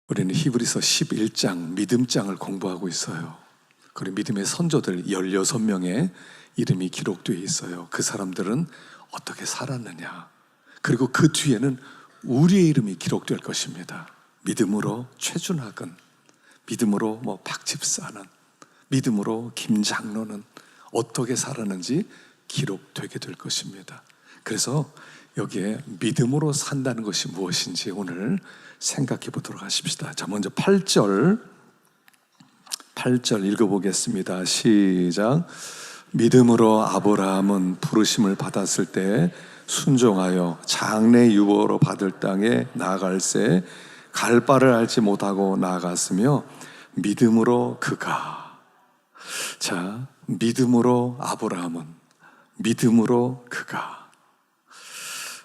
우리는 히브리서 11장 믿음장을 공부하고 있어요. 그리고 믿음의 선조들 16명의 이름이 기록되어 있어요. 그 사람들은 어떻게 살았느냐, 그리고 그 뒤에는 우리의 이름이 기록될 것입니다. 믿음으로 최준학은, 믿음으로 박집사는, 믿음으로 김장로는 어떻게 살았는지 기록되게 될 것입니다. 그래서 여기에 믿음으로 산다는 것이 무엇인지 오늘 생각해 보도록 하십시다. 자, 먼저 8절 읽어보겠습니다. 시작. 믿음으로 아브라함은 부르심을 받았을 때 순종하여 장래 유보로 받을 땅에 나아갈새 갈 바를 알지 못하고 나아갔으며 믿음으로 그가, 자, 믿음으로 아브라함은, 믿음으로 그가.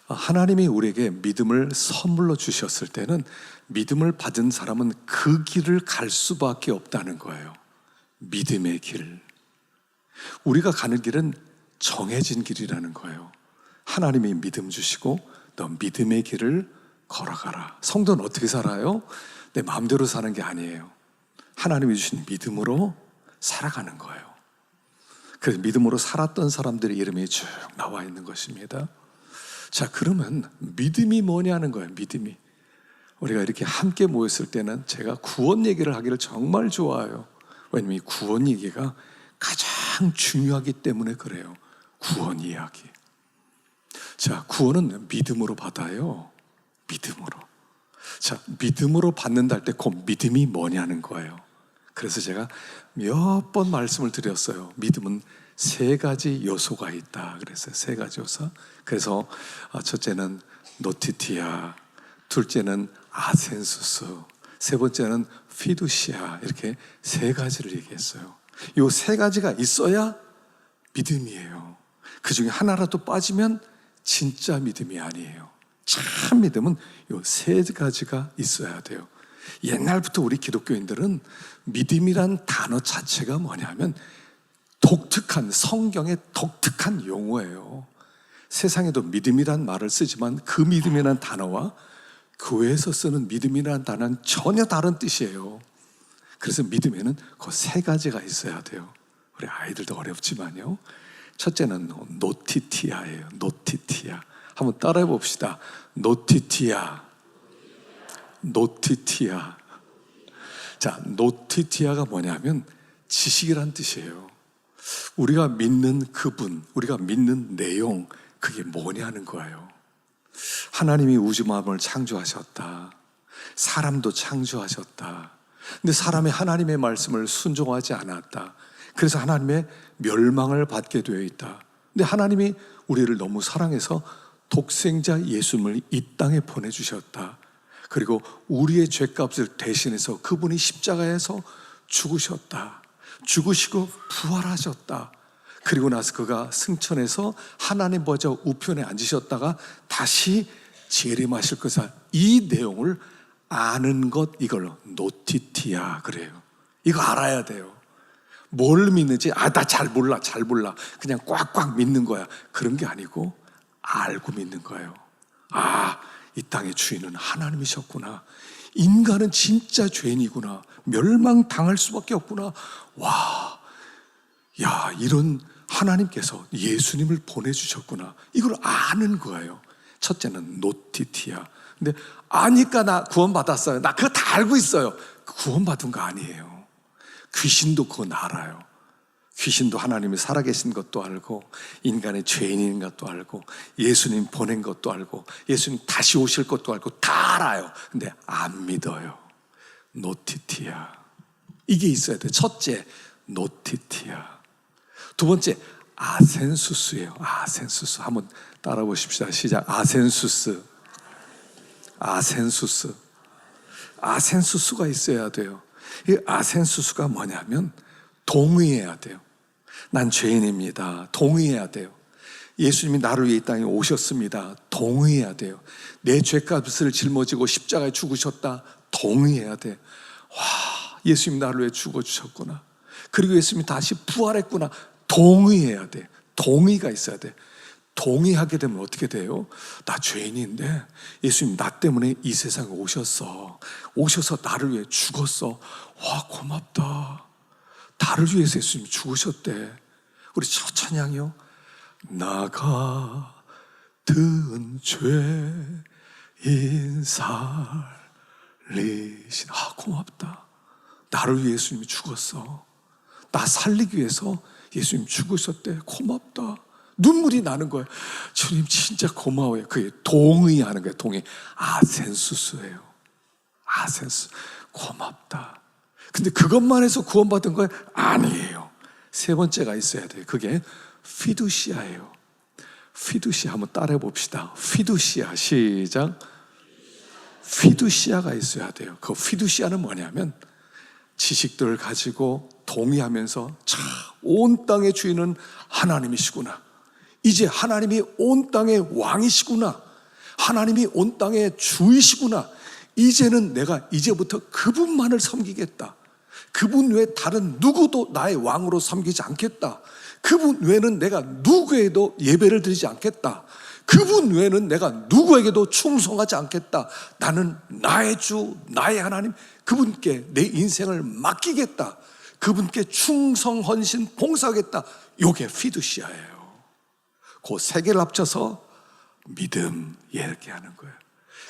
하나님이 우리에게 믿음을 선물로 주셨을 때는 믿음을 받은 사람은 그 길을 갈 수밖에 없다는 거예요. 믿음의 길. 우리가 가는 길은 정해진 길이라는 거예요. 하나님이 믿음 주시고 너 믿음의 길을 걸어가라. 성도는 어떻게 살아요? 내 마음대로 사는 게 아니에요. 하나님이 주신 믿음으로 살아가는 거예요. 그래서 믿음으로 살았던 사람들의 이름이 쭉 나와 있는 것입니다. 자, 그러면 믿음이 뭐냐는 거예요. 믿음이. 우리가 이렇게 함께 모였을 때는 제가 구원 얘기를 하기를 정말 좋아해요. 왜냐면 이 구원 얘기가 가장 중요하기 때문에 그래요. 구원 이야기. 자, 구원은 믿음으로 받아요. 믿음으로. 자, 믿음으로 받는다 할 때 그 믿음이 뭐냐는 거예요. 그래서 제가 몇 번 말씀을 드렸어요. 믿음은 세 가지 요소가 있다. 그랬어요. 세 가지 요소. 그래서 첫째는 노티티아, 둘째는 아센수스, 세 번째는 피두시아, 이렇게 세 가지를 얘기했어요. 이 세 가지가 있어야 믿음이에요. 그 중에 하나라도 빠지면 진짜 믿음이 아니에요. 참 믿음은 이 세 가지가 있어야 돼요. 옛날부터 우리 기독교인들은 믿음이란 단어 자체가 뭐냐면 독특한, 성경의 독특한 용어예요. 세상에도 믿음이란 말을 쓰지만 그 믿음이란 단어와 교회에서 쓰는 믿음이란 단어는 전혀 다른 뜻이에요. 그래서 믿음에는 그 세 가지가 있어야 돼요. 우리 아이들도 어렵지만요. 첫째는 노티티아예요. 노티티아. 한번 따라해 봅시다. 노티티아. 노티티아. 자, 노티티아가 뭐냐면 지식이란 뜻이에요. 우리가 믿는 그분, 우리가 믿는 내용, 그게 뭐냐는 거예요. 하나님이 우주 만물을 창조하셨다. 사람도 창조하셨다. 근데 사람이 하나님의 말씀을 순종하지 않았다. 그래서 하나님의 멸망을 받게 되어 있다. 근데 하나님이 우리를 너무 사랑해서 독생자 예수님을 이 땅에 보내주셨다. 그리고 우리의 죄값을 대신해서 그분이 십자가에서 죽으셨다. 죽으시고 부활하셨다. 그리고 나서 그가 승천해서 하나님 보좌 우편에 앉으셨다가 다시 재림하실 것을, 이 내용을 아는 것, 이걸 노티티아 그래요. 이거 알아야 돼요. 뭘 믿는지, 나 잘 몰라, 그냥 꽉꽉 믿는 거야. 그런 게 아니고 알고 믿는 거예요. 이 땅의 주인은 하나님이셨구나. 인간은 진짜 죄인이구나. 멸망당할 수밖에 없구나. 이런 하나님께서 예수님을 보내주셨구나. 이걸 아는 거예요. 첫째는 노티티아. 근데 아니까 나 구원받았어요. 나 그거 다 알고 있어요. 구원받은 거 아니에요. 귀신도 그건 알아요. 귀신도 하나님이 살아계신 것도 알고, 인간의 죄인인 것도 알고, 예수님 보낸 것도 알고, 예수님 다시 오실 것도 알고, 다 알아요. 근데 안 믿어요. 노티티아. 이게 있어야 돼. 첫째, 노티티아. 두 번째, 아센수스예요. 아센수스. 한번 따라 보십시다. 시작. 아센수스. 아센수스. 아센수스가 있어야 돼요. 이 아센수스가 뭐냐면 동의해야 돼요. 난 죄인입니다. 동의해야 돼요. 예수님이 나를 위해 이 땅에 오셨습니다. 동의해야 돼요. 내 죄값을 짊어지고 십자가에 죽으셨다. 동의해야 돼. 예수님이 나를 위해 죽어주셨구나. 그리고 예수님이 다시 부활했구나. 동의해야 돼. 동의가 있어야 돼. 동의하게 되면 어떻게 돼요? 나 죄인인데 예수님 나 때문에 이 세상에 오셔서 나를 위해 죽었어. 와, 고맙다. 나를 위해서 예수님이 죽으셨대. 우리 첫 찬양이요. 나 같은 죄인 살리신. 아, 고맙다. 나를 위해 예수님이 죽었어. 나 살리기 위해서 예수님 죽으셨대. 고맙다. 눈물이 나는 거예요. 주님 진짜 고마워요. 그게 동의하는 거예요. 동의. 아센수스예요. 아센수. 고맙다. 근데 그것만 해서 구원받은 거예요? 아니에요. 세 번째가 있어야 돼요. 그게 피두시아예요. 피두시아 한번 따라해 봅시다. 피두시아. 시작. 피두시아가 있어야 돼요. 그 피두시아는 뭐냐면 지식들을 가지고 동의하면서 참 온 땅의 주인은 하나님이시구나. 이제 하나님이 온 땅의 왕이시구나. 하나님이 온 땅의 주이시구나. 이제는 내가 이제부터 그분만을 섬기겠다. 그분 외에 다른 누구도 나의 왕으로 섬기지 않겠다. 그분 외에는 내가 누구에도 예배를 드리지 않겠다. 그분 외에는 내가 누구에게도 충성하지 않겠다. 나는 나의 주, 나의 하나님, 그분께 내 인생을 맡기겠다. 그분께 충성, 헌신, 봉사하겠다. 이게 피두시아예요. 그 세 개를 합쳐서 믿음, 이렇게 하는 거예요.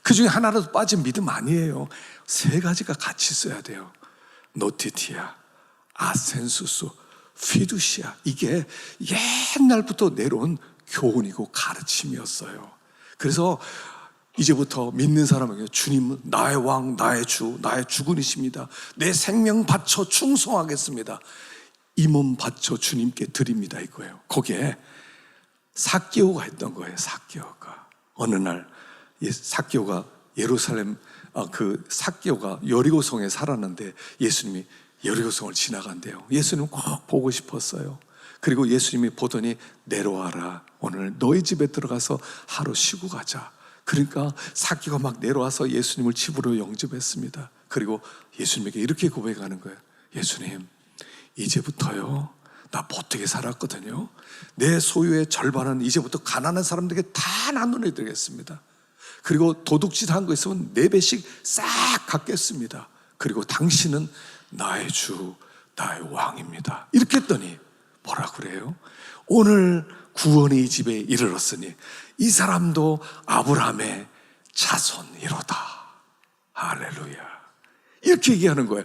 그 중에 하나라도 빠진 믿음 아니에요. 세 가지가 같이 있어야 돼요. 노티티아, 아센수스, 피두시아. 이게 옛날부터 내려온 교훈이고 가르침이었어요. 그래서 이제부터 믿는 사람에게 주님은 나의 왕, 나의 주, 나의 주군이십니다. 내 생명 바쳐 충성하겠습니다. 이 몸 바쳐 주님께 드립니다. 이거예요. 거기에 삭개오가 했던 거예요. 삭개오가 어느 날 삭개오가 예루살렘 그 삭개오가 여리고성에 살았는데 예수님이 여리고성을 지나간대요. 예수님 꼭 보고 싶었어요. 그리고 예수님이 보더니 내려와라. 오늘 너희 집에 들어가서 하루 쉬고 가자. 그러니까 삭개오가 막 내려와서 예수님을 집으로 영접했습니다. 그리고 예수님에게 이렇게 고백하는 거예요. 예수님, 이제부터요, 나 보태게 살았거든요. 내 소유의 절반은 이제부터 가난한 사람들에게 다 나눠드리겠습니다. 그리고 도둑질한 거 있으면 4배씩 싹 갚겠습니다. 그리고 당신은 나의 주, 나의 왕입니다. 이렇게 했더니 뭐라 그래요? 오늘 구원이 이 집에 이르렀으니 이 사람도 아브라함의 자손이로다. 할렐루야. 이렇게 얘기하는 거예요.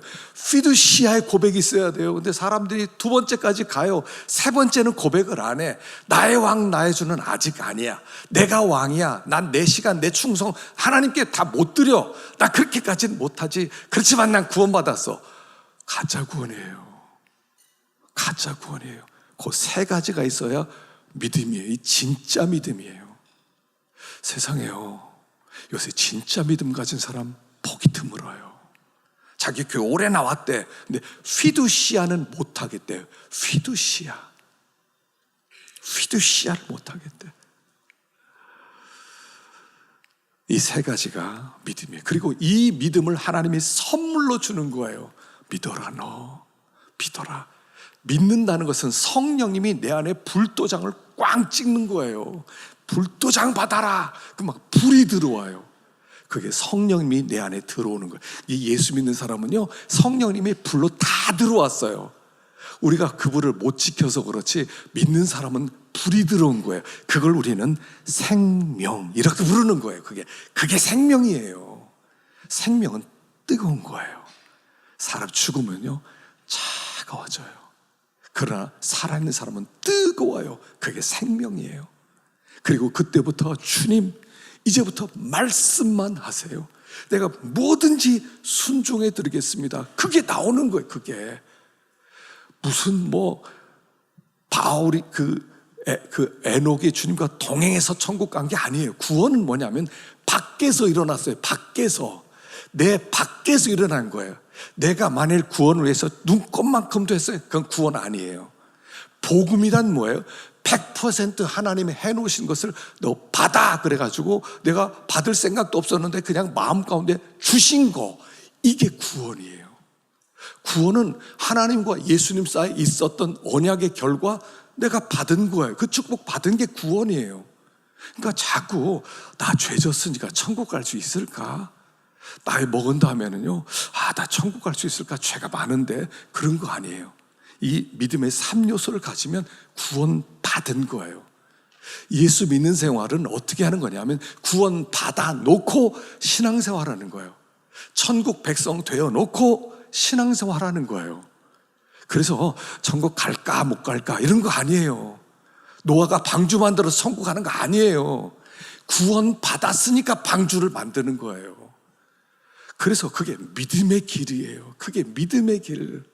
피두시아의 고백이 있어야 돼요. 근데 사람들이 두 번째까지 가요. 세 번째는 고백을 안 해. 나의 왕, 나의 주는 아직 아니야. 내가 왕이야. 난 내 시간, 내 충성 하나님께 다 못 드려. 나 그렇게까지는 못하지. 그렇지만 난 구원받았어. 가짜 구원이에요. 가짜 구원이에요. 그 세 가지가 있어야 믿음이에요. 이 진짜 믿음이에요. 세상에요, 요새 진짜 믿음 가진 사람 보기 드물어요. 자기 교회 오래 나왔대. 근데 피두시아는 못하겠대요. 피두시아를 못하겠대. 이 세 가지가 믿음이에요. 그리고 이 믿음을 하나님이 선물로 주는 거예요. 믿어라. 너 믿어라. 믿는다는 것은 성령님이 내 안에 불도장을 꽝 찍는 거예요. 불도장 받아라. 그 막 불이 들어와요. 그게 성령님이 내 안에 들어오는 거예요. 이 예수 믿는 사람은요, 성령님이 불로 다 들어왔어요. 우리가 그 불을 못 지켜서 그렇지 믿는 사람은 불이 들어온 거예요. 그걸 우리는 생명 이렇게 부르는 거예요. 그게 생명이에요. 생명은 뜨거운 거예요. 사람 죽으면요 차가워져요. 그러나 살아있는 사람은 뜨거워요. 그게 생명이에요. 그리고 그때부터 주님, 이제부터 말씀만 하세요. 내가 뭐든지 순종해 드리겠습니다. 그게 나오는 거예요. 그게 무슨 바울이 그 에녹이 주님과 동행해서 천국 간 게 아니에요. 구원은 뭐냐면 밖에서 일어났어요. 내 밖에서 일어난 거예요. 내가 만일 구원을 위해서 눈꼽만큼도 했어요. 그건 구원 아니에요. 복음이란 뭐예요? 100% 하나님이 해놓으신 것을 너 받아 그래가지고 내가 받을 생각도 없었는데 그냥 마음 가운데 주신 거, 이게 구원이에요. 구원은 하나님과 예수님 사이에 있었던 언약의 결과 내가 받은 거예요. 그 축복 받은 게 구원이에요. 그러니까 자꾸 나 죄 졌으니까 천국 갈 수 있을까? 나이 먹은다 하면은요, 나 천국 갈 수 있을까? 죄가 많은데. 그런 거 아니에요. 이 믿음의 3요소를 가지면 구원 받은 거예요. 예수 믿는 생활은 어떻게 하는 거냐면 구원 받아 놓고 신앙생활하는 거예요. 천국 백성 되어 놓고 신앙생활하는 거예요. 그래서 천국 갈까 못 갈까 이런 거 아니에요. 노아가 방주 만들어서 천국 가는 거 아니에요. 구원 받았으니까 방주를 만드는 거예요. 그래서 그게 믿음의 길이에요. 그게 믿음의 길.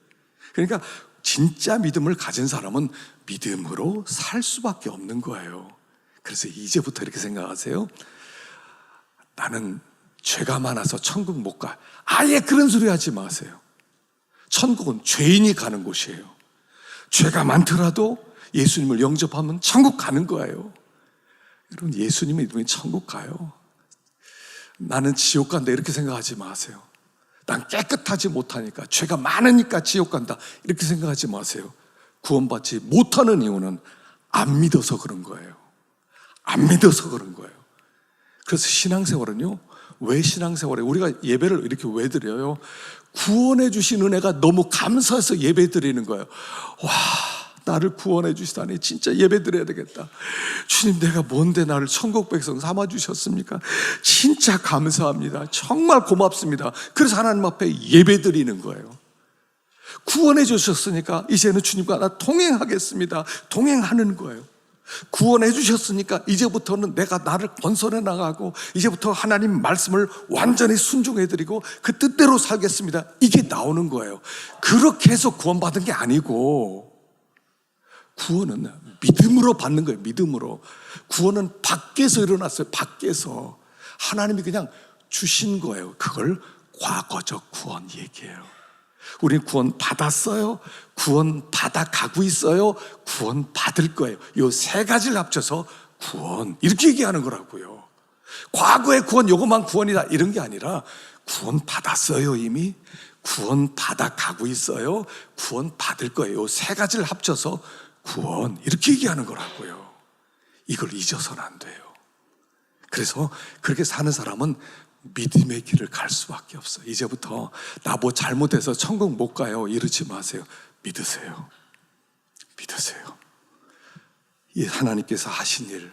그러니까 진짜 믿음을 가진 사람은 믿음으로 살 수밖에 없는 거예요. 그래서 이제부터 이렇게 생각하세요. 나는 죄가 많아서 천국 못 가. 아예 그런 소리 하지 마세요. 천국은 죄인이 가는 곳이에요. 죄가 많더라도 예수님을 영접하면 천국 가는 거예요. 여러분, 예수님을 믿으면 천국 가요. 나는 지옥 간다 이렇게 생각하지 마세요. 난 깨끗하지 못하니까, 죄가 많으니까 지옥 간다 이렇게 생각하지 마세요. 구원받지 못하는 이유는 안 믿어서 그런 거예요. 안 믿어서 그런 거예요. 그래서 신앙생활은요, 왜 신앙생활에 우리가 예배를 이렇게 왜 드려요? 구원해 주신 은혜가 너무 감사해서 예배 드리는 거예요. 와, 나를 구원해 주시다니 진짜 예배 드려야 되겠다. 주님, 내가 뭔데 나를 천국 백성 삼아 주셨습니까? 진짜 감사합니다. 정말 고맙습니다. 그래서 하나님 앞에 예배 드리는 거예요. 구원해 주셨으니까 이제는 주님과 나 동행하겠습니다. 동행하는 거예요. 구원해 주셨으니까 이제부터는 내가 나를 건설해 나가고 이제부터 하나님 말씀을 완전히 순종해 드리고 그 뜻대로 살겠습니다. 이게 나오는 거예요. 그렇게 해서 구원받은 게 아니고, 구원은 믿음으로 받는 거예요. 믿음으로. 구원은 밖에서 일어났어요. 밖에서 하나님이 그냥 주신 거예요. 그걸 과거적 구원 얘기해요. 우리는 구원 받았어요. 구원 받아 가고 있어요. 구원 받을 거예요. 이 세 가지를 합쳐서 구원, 이렇게 얘기하는 거라고요. 과거의 구원, 요것만 구원이다 이런 게 아니라 구원 받았어요. 이미 구원 받아 가고 있어요. 구원 받을 거예요. 이 세 가지를 합쳐서 구원, 이렇게 얘기하는 거라고요. 이걸 잊어서는 안 돼요. 그래서 그렇게 사는 사람은 믿음의 길을 갈 수밖에 없어요. 이제부터 나 뭐 잘못해서 천국 못 가요 이러지 마세요. 믿으세요. 믿으세요. 이 하나님께서 하신 일,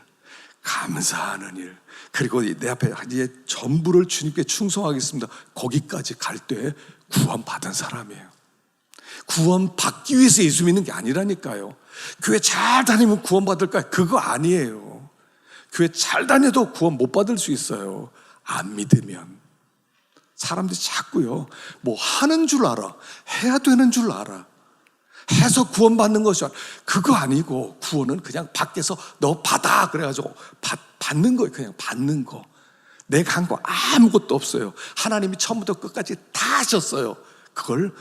감사하는 일, 그리고 내 앞에 이제 전부를 주님께 충성하겠습니다. 거기까지 갈 때 구원받은 사람이에요. 구원받기 위해서 예수 믿는 게 아니라니까요. 교회 잘 다니면 구원받을까요? 그거 아니에요. 교회 잘 다녀도 구원 못 받을 수 있어요. 안 믿으면. 사람들이 자꾸요, 뭐 하는 줄 알아, 해야 되는 줄 알아, 해서 구원받는 것이 그거 아니고, 구원은 그냥 밖에서 너 받아 그래가지고 받는 거예요. 그냥 받는 거. 내가 한 거 아무것도 없어요. 하나님이 처음부터 끝까지 다 하셨어요. 그걸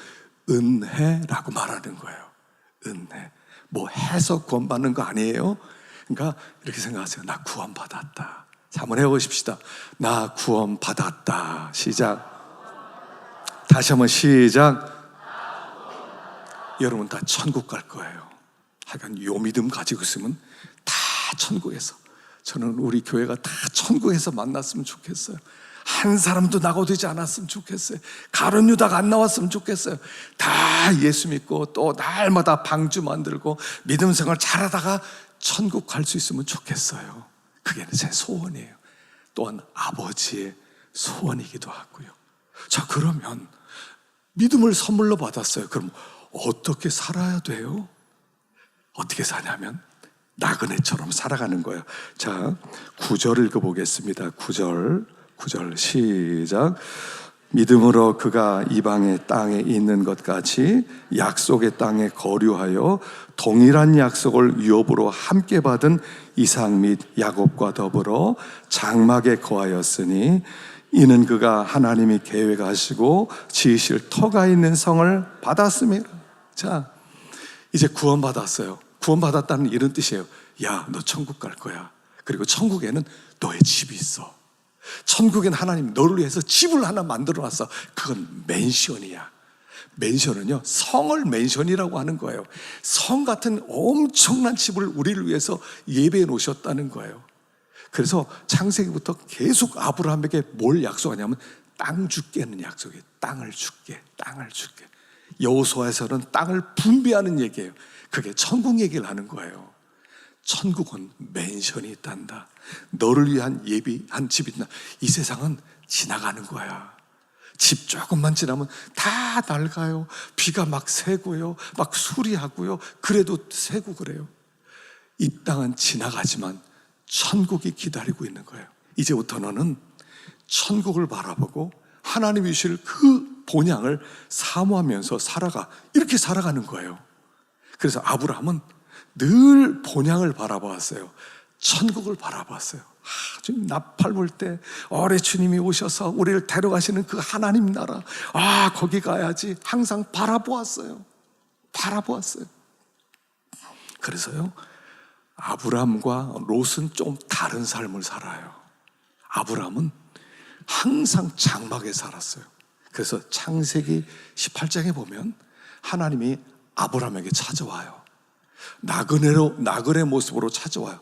은혜라고 말하는 거예요. 은혜. 뭐 해서 구원받는 거 아니에요. 그러니까 이렇게 생각하세요. 나 구원받았다. 자, 한번 해보십시다. 나 구원받았다. 시작. 다시 한번 시작. 여러분 다 천국 갈 거예요. 하여간 요 믿음 가지고 있으면 다 천국에서, 저는 우리 교회가 다 천국에서 만났으면 좋겠어요. 한 사람도 낙오되지 않았으면 좋겠어요. 가룟 유다가 안 나왔으면 좋겠어요. 다 예수 믿고 또 날마다 방주 만들고 믿음 생활 잘하다가 천국 갈 수 있으면 좋겠어요. 그게 제 소원이에요. 또한 아버지의 소원이기도 하고요. 자, 그러면 믿음을 선물로 받았어요. 그럼 어떻게 살아야 돼요? 어떻게 사냐면 나그네처럼 살아가는 거예요. 자, 9절 읽어보겠습니다. 9절 시작. 믿음으로 그가 이방의 땅에 있는 것 같이 약속의 땅에 거류하여 동일한 약속을 유업으로 함께 받은 이삭 및 야곱과 더불어 장막에 거하였으니 이는 그가 하나님이 계획하시고 지으실 터가 있는 성을 받았음이라. 자, 이제 구원받았어요. 구원받았다는 이런 뜻이에요. 야, 너 천국 갈 거야. 그리고 천국에는 너의 집이 있어. 천국엔 하나님 너를 위해서 집을 하나 만들어놨어. 그건 맨션이야. 맨션은요, 성을 맨션이라고 하는 거예요. 성 같은 엄청난 집을 우리를 위해서 예배해 놓으셨다는 거예요. 그래서 창세기부터 계속 아브라함에게 뭘 약속하냐면 땅 줄게는 약속이에요. 땅을 줄게, 땅을 줄게. 여호수아에서는 땅을 분배하는 얘기예요. 그게 천국 얘기를 하는 거예요. 천국은 맨션이 있단다. 너를 위한 예비한 집이 있다. 이 세상은 지나가는 거야. 집 조금만 지나면 다 낡아요. 비가 막 새고요, 막 수리하고요. 그래도 새고 그래요. 이 땅은 지나가지만 천국이 기다리고 있는 거예요. 이제부터 너는 천국을 바라보고 하나님이 주실 그 본향을 사모하면서 살아가. 이렇게 살아가는 거예요. 그래서 아브라함은 늘 본향을 바라보았어요. 천국을 바라보았어요. 지금 나팔 불 때 어레 주님이 오셔서 우리를 데려가시는 그 하나님 나라, 거기 가야지 항상 바라보았어요. 바라보았어요. 그래서요, 아브라함과 롯은 좀 다른 삶을 살아요. 아브라함은 항상 장막에 살았어요. 그래서 창세기 18장에 보면 하나님이 아브라함에게 찾아와요. 나그네 모습으로 찾아와요.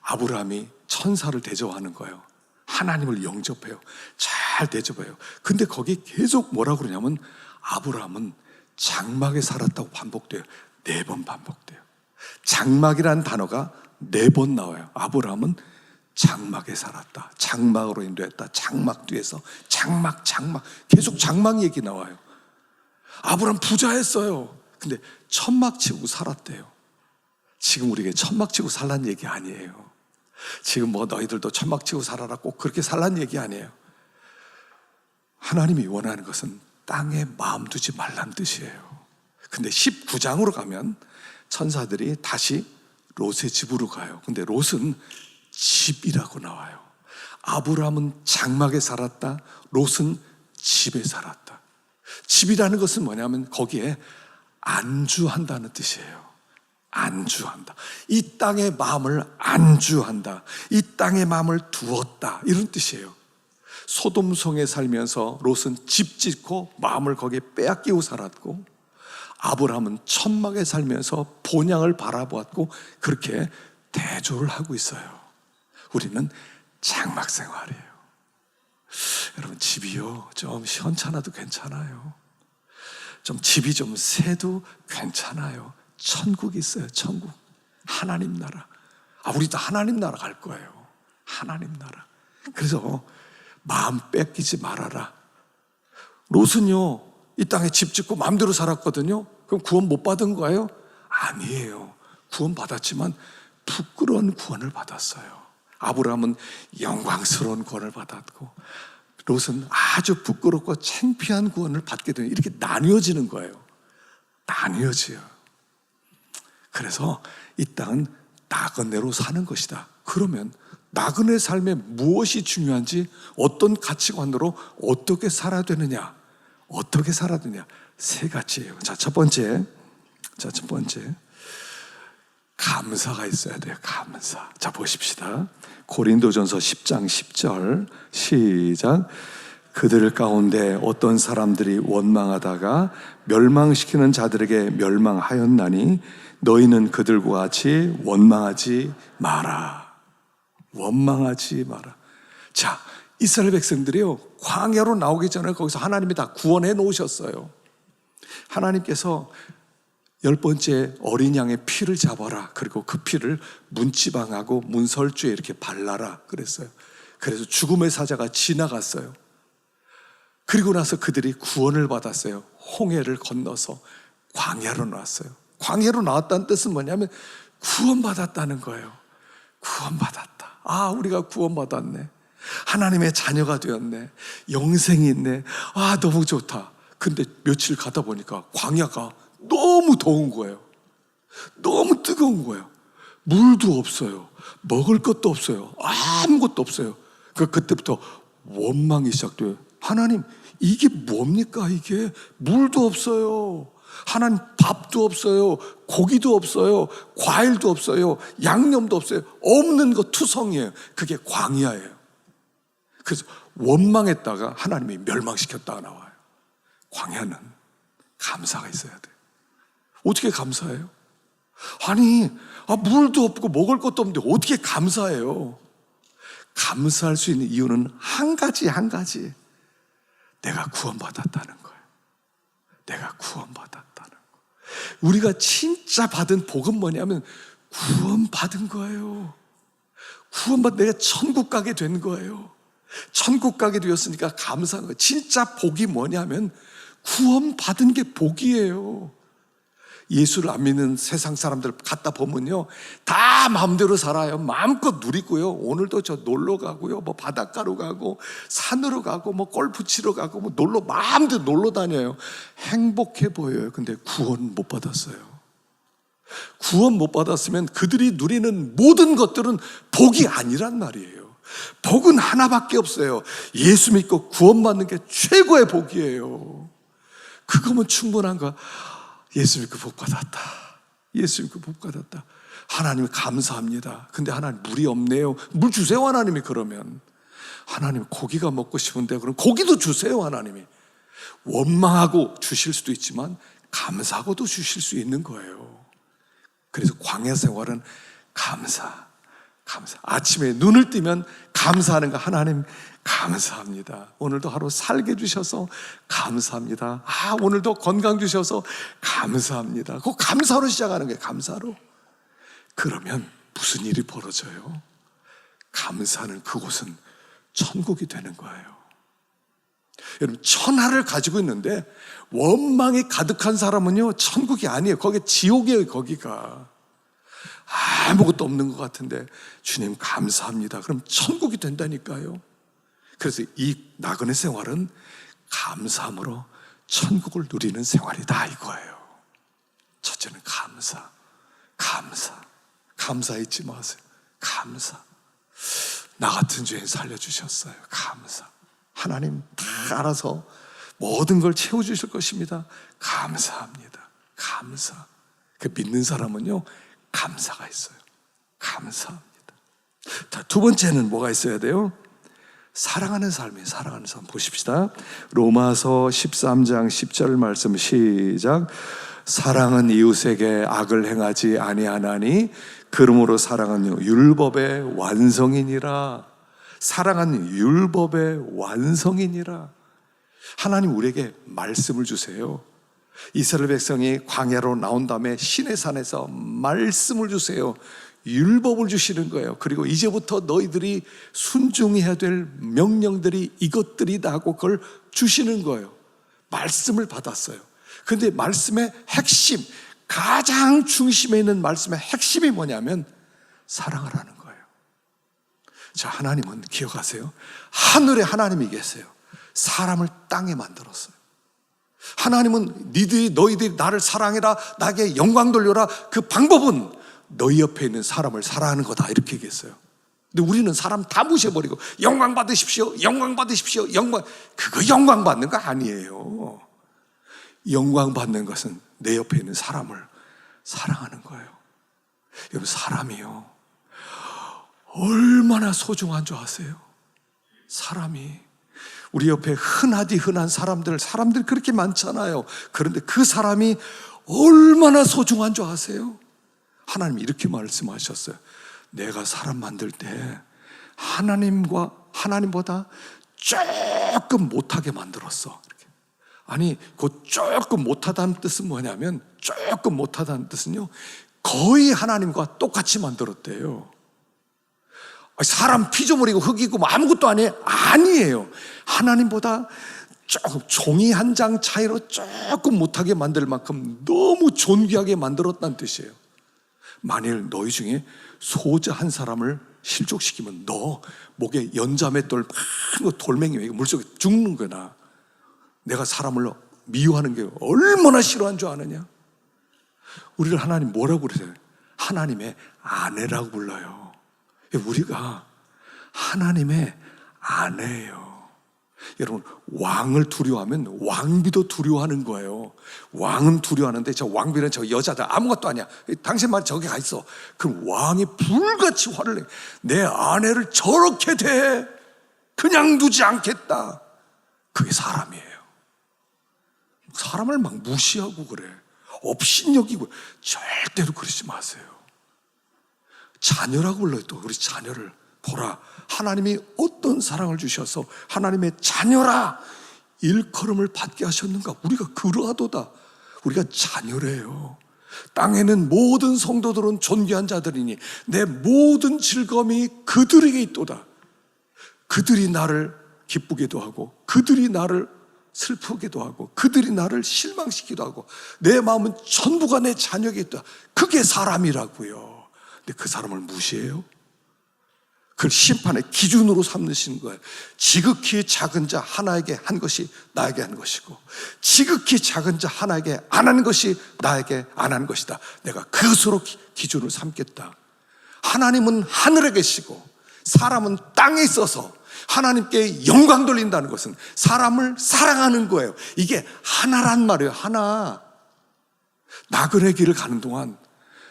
아브라함이 천사를 대접하는 거예요. 하나님을 영접해요. 잘 대접해요. 근데 거기 계속 뭐라고 그러냐면 아브라함은 장막에 살았다고 반복돼요. 4번 반복돼요. 장막이라는 단어가 4번 나와요. 아브라함은 장막에 살았다. 장막으로 인도했다. 장막 뒤에서 장막 계속 장막 얘기 나와요. 아브라함 부자였어요. 근데 천막 치고 살았대요. 지금 우리에게 천막 치고 살란 얘기 아니에요. 지금 뭐 너희들도 천막 치고 살아라 꼭 그렇게 살란 얘기 아니에요. 하나님이 원하는 것은 땅에 마음 두지 말란 뜻이에요. 근데 19장으로 가면 천사들이 다시 롯의 집으로 가요. 근데 롯은 집이라고 나와요. 아브라함은 장막에 살았다. 롯은 집에 살았다. 집이라는 것은 뭐냐면 거기에 안주한다는 뜻이에요. 안주한다. 이 땅의 마음을 안주한다. 이 땅의 마음을 두었다. 이런 뜻이에요. 소돔성에 살면서 롯은 집 짓고 마음을 거기에 빼앗기고 살았고, 아브라함은 천막에 살면서 본향을 바라보았고 그렇게 대조를 하고 있어요. 우리는 장막 생활이에요. 여러분, 집이요 좀 시원찮아도 괜찮아요. 좀 집이 좀 새도 괜찮아요. 천국이 있어요. 천국. 하나님 나라. 우리도 하나님 나라 갈 거예요. 하나님 나라. 그래서 마음 뺏기지 말아라. 롯은요 이 땅에 집 짓고 마음대로 살았거든요. 그럼 구원 못 받은 거예요? 아니에요. 구원 받았지만 부끄러운 구원을 받았어요. 아브라함은 영광스러운 구원을 받았고 롯은 아주 부끄럽고 창피한 구원을 받게 되는, 이렇게 나뉘어지는 거예요. 나뉘어져요. 그래서 이 땅은 나그네로 사는 것이다. 그러면 나그네 삶에 무엇이 중요한지, 어떤 가치관으로 어떻게 살아야 되느냐, 어떻게 살아야 되느냐, 3가지예요. 첫 번째 감사가 있어야 돼요. 감사. 자, 보십시다. 고린도전서 10장 10절 시작. 그들 가운데 어떤 사람들이 원망하다가 멸망시키는 자들에게 멸망하였나니 너희는 그들과 같이 원망하지 마라. 원망하지 마라. 자, 이스라엘 백성들이요 광야로 나오기 전에 거기서 하나님이 다 구원해 놓으셨어요. 하나님께서 10번째 어린 양의 피를 잡아라. 그리고 그 피를 문지방하고 문설주에 이렇게 발라라 그랬어요. 그래서 죽음의 사자가 지나갔어요. 그리고 나서 그들이 구원을 받았어요. 홍해를 건너서 광야로 나왔어요. 광야로 나왔다는 뜻은 뭐냐면 구원받았다는 거예요. 구원받았다. 우리가 구원받았네. 하나님의 자녀가 되었네. 영생이 있네. 너무 좋다. 근데 며칠 가다 보니까 광야가 너무 더운 거예요. 너무 뜨거운 거예요. 물도 없어요. 먹을 것도 없어요. 아무것도 없어요. 그때부터 원망이 시작돼요. 하나님, 이게 뭡니까? 이게 물도 없어요. 하나님, 밥도 없어요. 고기도 없어요. 과일도 없어요. 양념도 없어요. 없는 거 투성이에요. 그게 광야예요. 그래서 원망했다가 하나님이 멸망시켰다가 나와요. 광야는 감사가 있어야 돼요. 어떻게 감사해요? 물도 없고 먹을 것도 없는데 어떻게 감사해요? 감사할 수 있는 이유는 한 가지. 내가 구원받았다는 거예요. 내가 구원받았다는 거예요. 우리가 진짜 받은 복은 뭐냐면 구원받은 거예요. 내가 천국 가게 된 거예요. 천국 가게 되었으니까 감사한 거예요. 진짜 복이 뭐냐면 구원받은 게 복이에요. 예수를 안 믿는 세상 사람들 갖다 보면요, 다 마음대로 살아요. 마음껏 누리고요. 오늘도 저 놀러 가고요, 뭐 바닷가로 가고 산으로 가고 뭐 골프 치러 가고 뭐 마음대로 놀러 다녀요. 행복해 보여요. 근데 구원 못 받았어요. 구원 못 받았으면 그들이 누리는 모든 것들은 복이 아니란 말이에요. 복은 하나밖에 없어요. 예수 믿고 구원받는 게 최고의 복이에요. 그거면 충분한 거야. 예수 믿고 복 받았다. 예수 믿고 복 받았다. 하나님 감사합니다. 근데 하나님 물이 없네요. 물 주세요 하나님이. 그러면 하나님 고기가 먹고 싶은데 그럼 고기도 주세요 하나님이. 원망하고 주실 수도 있지만 감사하고도 주실 수 있는 거예요. 그래서 광야 생활은 감사. 아침에 눈을 뜨면 감사하는 거. 하나님 감사합니다. 오늘도 하루 살게 주셔서 감사합니다. 오늘도 건강 주셔서 감사합니다. 그 감사로 시작하는 거예요. 감사로. 그러면 무슨 일이 벌어져요? 감사하는 그곳은 천국이 되는 거예요. 여러분, 천하를 가지고 있는데 원망이 가득한 사람은요, 천국이 아니에요. 거기 지옥이에요. 거기가 아무것도 없는 것 같은데 주님 감사합니다. 그럼 천국이 된다니까요. 그래서 이 나그네 생활은 감사함으로 천국을 누리는 생활이다 이거예요. 첫째는 감사 잊지 마세요. 감사. 나 같은 죄인 살려주셨어요. 감사. 하나님 다 알아서 모든 걸 채워주실 것입니다. 감사합니다. 감사. 그 믿는 사람은요, 감사가 있어요. 감사합니다. 자, 두 번째는 뭐가 있어야 돼요? 사랑하는 삶이에요. 사랑하는 삶 보십시다. 로마서 13장 10절 말씀 시작. 사랑은 이웃에게 악을 행하지 아니하나니 그러므로 사랑은 율법의 완성이니라. 사랑은 율법의 완성이니라. 하나님 우리에게 말씀을 주세요. 이스라엘 백성이 광야로 나온 다음에 시내산에서 말씀을 주세요. 율법을 주시는 거예요. 그리고 이제부터 너희들이 순종해야 될 명령들이 이것들이다 하고 그걸 주시는 거예요. 말씀을 받았어요. 근데 말씀의 핵심, 가장 중심에 있는 말씀의 핵심이 뭐냐면 사랑하라는 거예요. 자, 하나님은 기억하세요. 하늘에 하나님이 계세요. 사람을 땅에 만들었어요. 하나님은 너희들이 나를 사랑해라, 나에게 영광 돌려라. 그 방법은 너희 옆에 있는 사람을 사랑하는 거다 이렇게 얘기했어요. 근데 우리는 사람 다 무시해버리고 영광 받으십시오, 영광 받으십시오, 그거 영광 받는 거 아니에요. 영광 받는 것은 내 옆에 있는 사람을 사랑하는 거예요. 여러분, 사람이요 얼마나 소중한 줄 아세요? 사람이 우리 옆에 흔한 사람들 그렇게 많잖아요. 그런데 그 사람이 얼마나 소중한 줄 아세요? 하나님 이렇게 말씀하셨어요. 내가 사람 만들 때 하나님보다 조금 못하게 만들었어. 이렇게. 아니, 그 조금 못하다는 뜻은 뭐냐면, 조금 못하다는 뜻은요, 거의 하나님과 똑같이 만들었대요. 사람 피조물이고 흙이고 뭐 아무것도 아니에요. 하나님보다 조금 종이 한 장 차이로 조금 못하게 만들 만큼 너무 존귀하게 만들었다는 뜻이에요. 만일 너희 중에 소자 한 사람을 실족시키면 너 목에 연자맷돌 큰 돌멩이 물속에 죽는 거나. 내가 사람을 미워하는 게 얼마나 싫어한 줄 아느냐? 우리를 하나님 뭐라고 그러세요? 하나님의 아내라고 불러요. 우리가 하나님의 아내예요. 여러분, 왕을 두려워하면 왕비도 두려워하는 거예요. 왕은 두려워하는데 저 왕비는 저 여자다 아무것도 아니야. 당신 말이 저기 가 있어. 그럼 왕이 불같이 화를 내. 내 아내를 저렇게 대해 그냥 두지 않겠다. 그게 사람이에요. 사람을 막 무시하고 그래. 업신여기고. 절대로 그러지 마세요. 자녀라고 불러요. 또 우리 자녀를 보라, 하나님이 어떤 사랑을 주셔서 하나님의 자녀라 일컬음을 받게 하셨는가. 우리가 그러하도다. 우리가 자녀래요. 땅에는 모든 성도들은 존귀한 자들이니 내 모든 즐거움이 그들에게 있도다. 그들이 나를 기쁘게도 하고 그들이 나를 슬프게도 하고 그들이 나를 실망시키기도 하고 내 마음은 전부가 내 자녀에게 있다. 그게 사람이라고요. 근데 그 사람을 무시해요. 그걸 심판의 기준으로 삼으시는 거예요. 지극히 작은 자 하나에게 한 것이 나에게 한 것이고 지극히 작은 자 하나에게 안 하는 것이 나에게 안 하는 것이다. 내가 그것으로 기준을 삼겠다. 하나님은 하늘에 계시고 사람은 땅에 있어서 하나님께 영광 돌린다는 것은 사람을 사랑하는 거예요. 이게 하나란 말이에요. 하나. 나그네 길을 가는 동안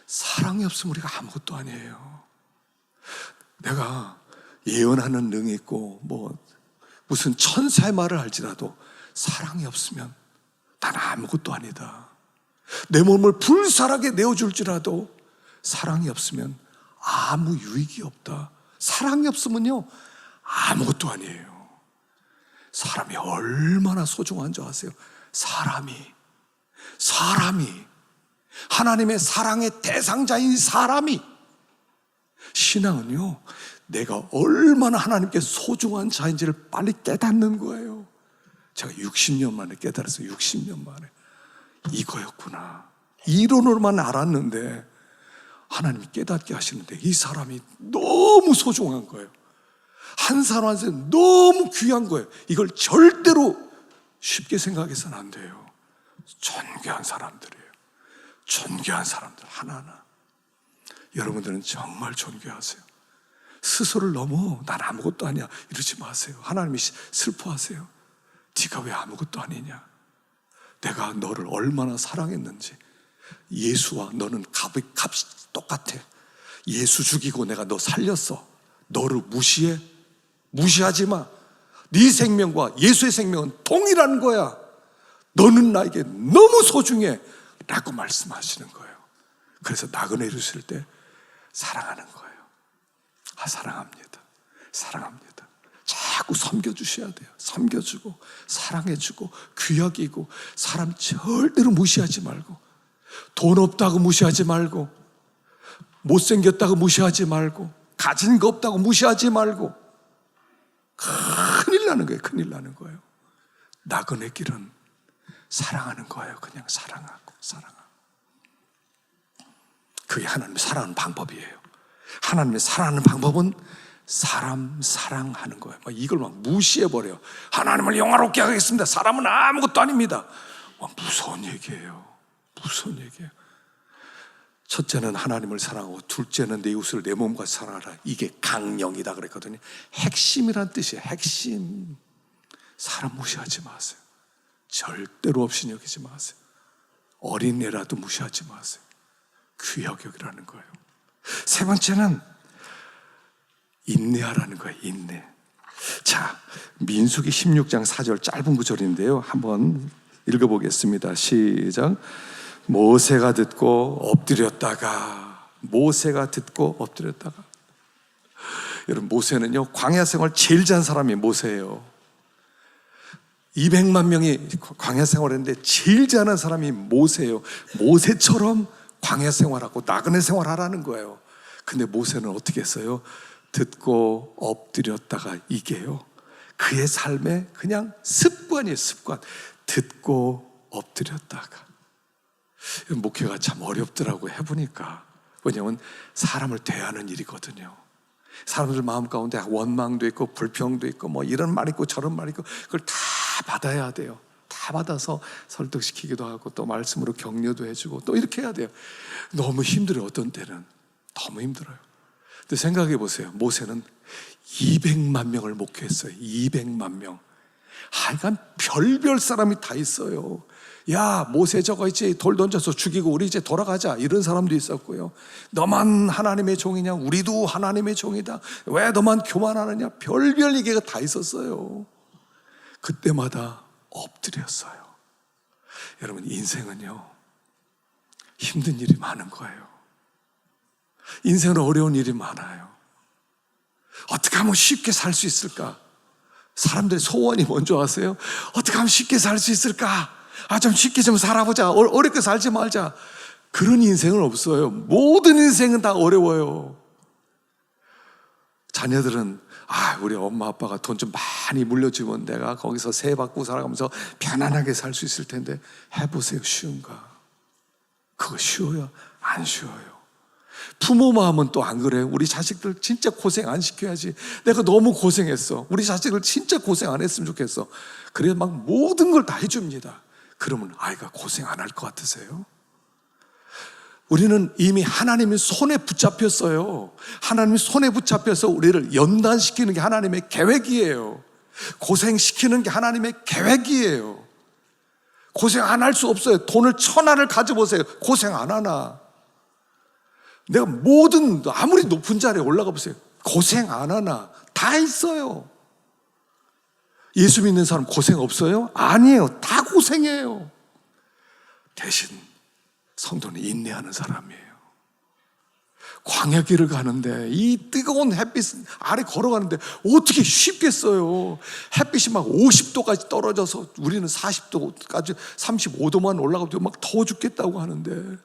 사랑이 없으면 우리가 아무것도 아니에요. 내가 예언하는 능이 있고 무슨 천사의 말을 할지라도 사랑이 없으면 난 아무것도 아니다. 내 몸을 불살하게 내어줄지라도 사랑이 없으면 아무 유익이 없다. 사랑이 없으면요 아무것도 아니에요. 사람이 얼마나 소중한 줄 아세요? 사람이 하나님의 사랑의 대상자인 사람이. 신앙은요 내가 얼마나 하나님께 소중한 자인지를 빨리 깨닫는 거예요. 제가 60년 만에 깨달았어요. 60년 만에 이거였구나. 이론으로만 알았는데 하나님이 깨닫게 하시는데 이 사람이 너무 소중한 거예요. 한 사람 한 사람 너무 귀한 거예요. 이걸 절대로 쉽게 생각해서는 안 돼요. 존귀한 사람들이에요. 존귀한 사람들 하나하나. 여러분들은 정말 존귀하세요. 스스로를 너무 난 아무것도 아니야 이러지 마세요. 하나님이 슬퍼하세요. 네가 왜 아무것도 아니냐. 내가 너를 얼마나 사랑했는지. 예수와 너는 값이 똑같아. 예수 죽이고 내가 너 살렸어. 너를 무시해? 무시하지 마. 네 생명과 예수의 생명은 동일한 거야. 너는 나에게 너무 소중해 라고 말씀하시는 거예요. 그래서 나그네 이루실 때 사랑하는 거예요. 사랑합니다. 자꾸 섬겨주셔야 돼요. 섬겨주고 사랑해주고 귀여기고 사람 절대로 무시하지 말고 돈 없다고 무시하지 말고 못생겼다고 무시하지 말고 가진 거 없다고 무시하지 말고. 큰일 나는 거예요. 나그네 길은 사랑하는 거예요. 그냥 사랑하고. 그게 하나님의 사랑하는 방법이에요. 하나님의 사랑하는 방법은 사람 사랑하는 거예요. 이걸 무시해버려요. 하나님을 영화롭게 하겠습니다. 사람은 아무것도 아닙니다. 무서운 얘기예요. 첫째는 하나님을 사랑하고 둘째는 내 이웃을 내 몸같이 사랑하라. 이게 강령이다 그랬거든요. 핵심이란 뜻이에요. 핵심. 사람 무시하지 마세요. 절대로 없이 여기지 마세요. 어린애라도 무시하지 마세요. 귀하게 여기라는 거예요. 세 번째는 인내하라는 거예요. 인내. 자, 민수기 16장 4절 짧은 구절인데요. 한번 읽어보겠습니다. 시작. 모세가 듣고 엎드렸다가. 여러분, 모세는요 광야 생활 제일 잘한 사람이 모세예요. 200만 명이 광야 생활했는데 제일 잘하는 사람이 모세예요. 모세처럼 광야 생활하고 나그네 생활하라는 거예요. 근데 모세는 어떻게 했어요? 듣고 엎드렸다가. 이게요 그의 삶의 그냥 습관이에요. 습관. 듣고 엎드렸다가. 목회가 참 어렵더라고요. 해보니까. 왜냐하면 사람을 대하는 일이거든요. 사람들 마음 가운데 원망도 있고 불평도 있고 이런 말 있고 저런 말 있고 그걸 다 받아야 돼요. 다 받아서 설득시키기도 하고 또 말씀으로 격려도 해주고 또 이렇게 해야 돼요. 너무 힘들어요. 어떤 때는 너무 힘들어요. 근데 생각해 보세요. 모세는 200만 명을 목회했어요. 200만 명. 하여간 별별 사람이 다 있어요. 야, 모세 저거 있지, 돌 던져서 죽이고 우리 이제 돌아가자, 이런 사람도 있었고요. 너만 하나님의 종이냐, 우리도 하나님의 종이다, 왜 너만 교만하느냐, 별별 얘기가 다 있었어요. 그때마다 엎드렸어요. 여러분, 인생은요 힘든 일이 많은 거예요. 인생은 어려운 일이 많아요. 어떻게 하면 쉽게 살 수 있을까? 사람들의 소원이 뭔지 아세요? 어떻게 하면 쉽게 살 수 있을까? 좀 쉽게 좀 살아보자. 어렵게 살지 말자. 그런 인생은 없어요. 모든 인생은 다 어려워요. 자녀들은 우리 엄마 아빠가 돈 좀 많이 물려주면 내가 거기서 세 받고 살아가면서 편안하게 살 수 있을 텐데, 해보세요. 쉬운가? 그거 쉬워요? 안 쉬워요. 부모 마음은 또 안 그래요. 우리 자식들 진짜 고생 안 시켜야지. 내가 너무 고생했어. 우리 자식들 진짜 고생 안 했으면 좋겠어. 그래서 막 모든 걸 다 해줍니다. 그러면 아이가 고생 안 할 것 같으세요? 우리는 이미 하나님의 손에 붙잡혔어요. 하나님의 손에 붙잡혀서 우리를 연단시키는 게 하나님의 계획이에요. 고생시키는 게 하나님의 계획이에요. 고생 안 할 수 없어요. 돈을 1,000원을 가져보세요. 고생 안 하나? 내가 아무리 높은 자리에 올라가 보세요. 고생 안 하나? 다 있어요. 예수 믿는 사람 고생 없어요? 아니에요. 다 고생해요. 대신 성도는 인내하는 사람이에요. 광야길을 가는데 이 뜨거운 햇빛 아래 걸어가는데 어떻게 쉽겠어요? 햇빛이 막 50도까지 떨어져서 우리는 40도까지 35도만 올라가도 막 더워 죽겠다고 하는데,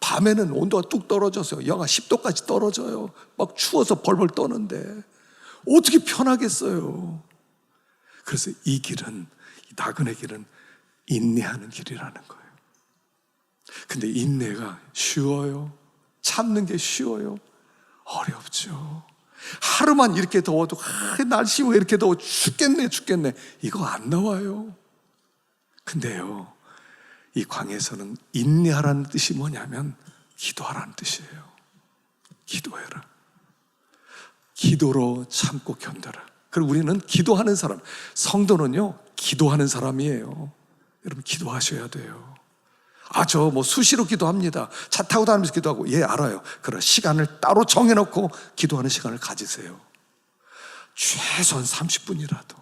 밤에는 온도가 뚝 떨어져서 영하 10도까지 떨어져요. 막 추워서 벌벌 떠는데 어떻게 편하겠어요? 그래서 이 길은, 이 나그네 길은 인내하는 길이라는 거예요. 근데 인내가 쉬워요? 참는 게 쉬워요? 어렵죠. 하루만 이렇게 더워도 날씨 왜 이렇게 더워 죽겠네 이거 안 나와요. 근데요, 이 광야에서는 인내하라는 뜻이 뭐냐면 기도하라는 뜻이에요. 기도해라. 기도로 참고 견뎌라. 그리고 우리는 기도하는 사람, 성도는요 기도하는 사람이에요. 여러분 기도하셔야 돼요. 저 수시로 기도합니다. 차 타고 다니면서 기도하고, 예, 알아요. 그런 시간을 따로 정해놓고 기도하는 시간을 가지세요. 최소한 30분이라도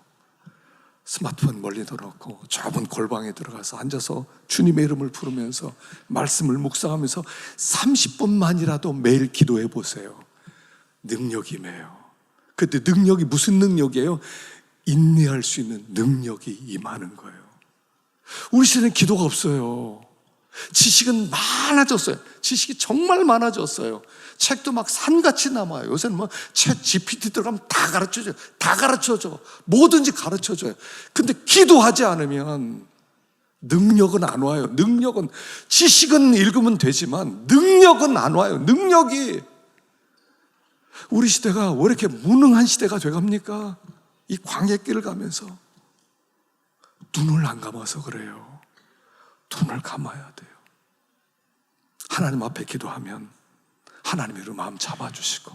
스마트폰 멀리 둬놓고 좁은 골방에 들어가서 앉아서 주님의 이름을 부르면서 말씀을 묵상하면서 30분만이라도 매일 기도해 보세요. 능력이 임해요. 그때 능력이 무슨 능력이에요? 인내할 수 있는 능력이 임하는 거예요. 우리 시대는 기도가 없어요. 지식은 많아졌어요. 지식이 정말 많아졌어요. 책도 막 산같이 남아요. 요새는 챗 GPT 들어가면 다 가르쳐줘요. 다 가르쳐줘. 뭐든지 가르쳐줘요. 근데 기도하지 않으면 능력은 안 와요. 능력은, 지식은 읽으면 되지만 능력은 안 와요. 능력이. 우리 시대가 왜 이렇게 무능한 시대가 돼갑니까? 이 광야길을 가면서 눈을 안 감아서 그래요. 눈을 감아야 돼요. 하나님 앞에 기도하면 하나님으로 마음 잡아주시고,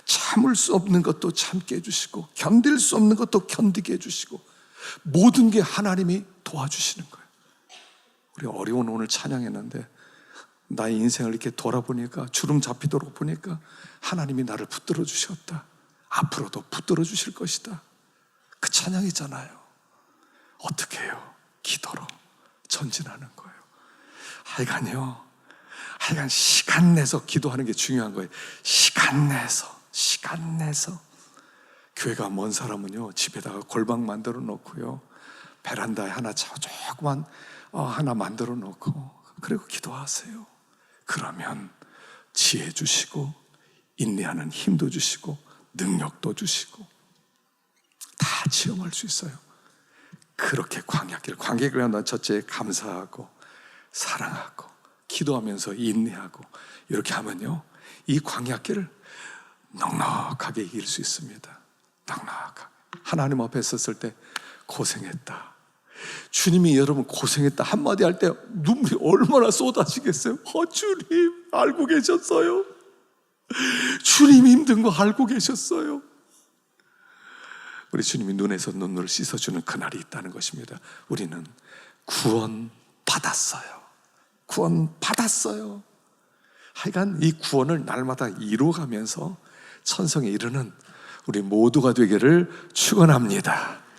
참을 수 없는 것도 참게 해주시고, 견딜 수 없는 것도 견디게 해주시고, 모든 게 하나님이 도와주시는 거예요. 우리 어려운 오늘 찬양했는데 나의 인생을 이렇게 돌아보니까, 주름 잡히도록 보니까 하나님이 나를 붙들어 주셨다. 앞으로도 붙들어 주실 것이다. 그 찬양이잖아요. 어떻게 해요? 기도로 전진하는 거예요. 하여간 시간 내서 기도하는 게 중요한 거예요. 시간 내서. 교회가 먼 사람은요, 집에다가 골방 만들어 놓고요, 베란다에 하나 조그만 하나 만들어 놓고, 그리고 기도하세요. 그러면 지혜 주시고, 인내하는 힘도 주시고, 능력도 주시고, 다 체험할 수 있어요. 그렇게 광야길 하면 첫째 감사하고 사랑하고 기도하면서 인내하고, 이렇게 하면요 이 광야길을 넉넉하게 이길 수 있습니다. 넉넉하게. 하나님 앞에 섰을 때 고생했다, 주님이 여러분 고생했다 한마디 할 때 눈물이 얼마나 쏟아지겠어요? 주님 알고 계셨어요. 주님이 힘든 거 알고 계셨어요. 우리 주님이 눈에서 눈물을 씻어주는 그날이 있다는 것입니다. 우리는 구원받았어요. 하여간 이 구원을 날마다 이루어가면서 천성에 이르는 우리 모두가 되기를 축원합니다.